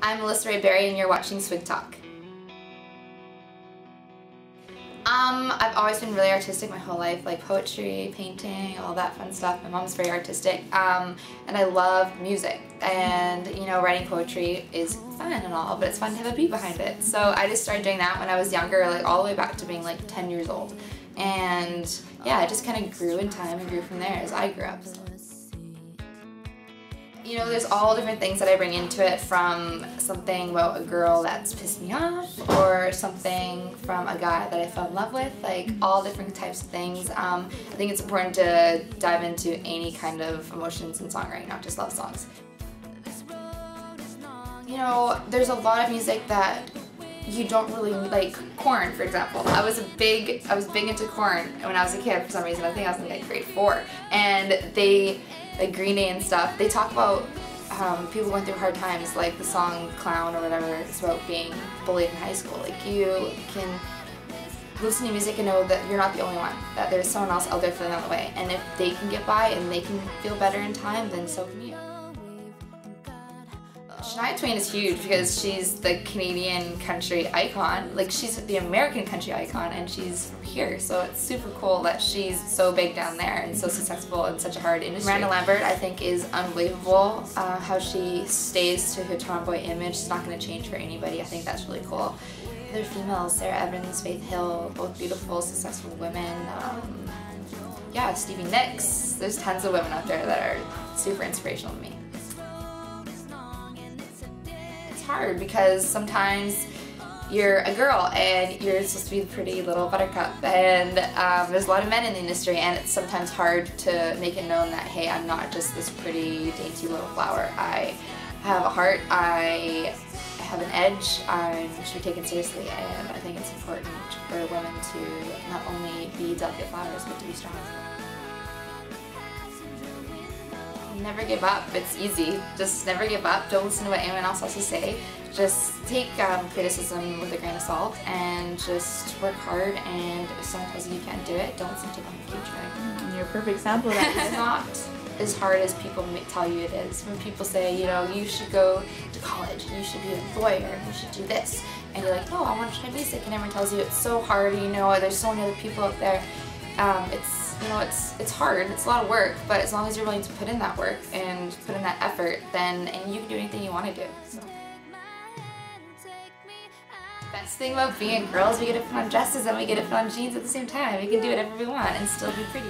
I'm Melissa Rae Barrie and you're watching Swiggtalk. I've always been really artistic my whole life, like poetry, painting, all that fun stuff. My mom's very artistic, and I love music. And you know, writing poetry is fun and all, but it's fun to have a beat behind it. So I just started doing that when I was younger, like all the way back to being like 10 years old. And yeah, it just kind of grew in time and grew from there as I grew up. So. You know, there's all different things that I bring into it, from something about a girl that's pissed me off, or something from a guy that I fell in love with, like all different types of things. I think it's important to dive into any kind of emotions in songwriting, not just love songs. You know, there's a lot of music that you don't really like. Korn, for example. I was big into Korn when I was a kid for some reason. I think I was in like grade 4, and they, like Green Day and stuff, they talk about people going through hard times, like the song Clown or whatever. It's about being bullied in high school. Like, you can listen to music and know that you're not the only one, that there's someone else out there feeling that way, and if they can get by and they can feel better in time, then so can you. Shania Twain is huge because she's the Canadian country icon. Like, she's the American country icon and she's from here, so it's super cool that she's so big down there and so successful in such a hard industry. Miranda Lambert, I think, is unbelievable. How she stays to her tomboy image. It's not going to change for anybody. I think that's really cool. Other females, Sarah Evans, Faith Hill, both beautiful, successful women. Yeah, Stevie Nicks. There's tons of women out there that are super inspirational to me. Hard because sometimes you're a girl and you're supposed to be the pretty little buttercup, and there's a lot of men in the industry, and it's sometimes hard to make it known that, hey, I'm not just this pretty dainty little flower. I have a heart, I have an edge, I should be taken seriously, and I think it's important for women to not only be delicate flowers but to be strong. Never give up. It's easy. Just never give up. Don't listen to what anyone else has to say. Just take criticism with a grain of salt and just work hard, and if someone tells you you can't do it, don't listen to them. Keep trying. You're a perfect example of that. It's not as hard as people tell you it is. When people say, you know, you should go to college, you should be a lawyer, you should do this, and you're like, no, I want to try music, and everyone tells you it's so hard, you know, there's so many other people out there. You know, it's hard, it's a lot of work, but as long as you're willing to put in that work and put in that effort, then you can do anything you want to do. So. Best thing about being a girl is we get to put on dresses and we get to put on jeans at the same time. We can do whatever we want and still be pretty.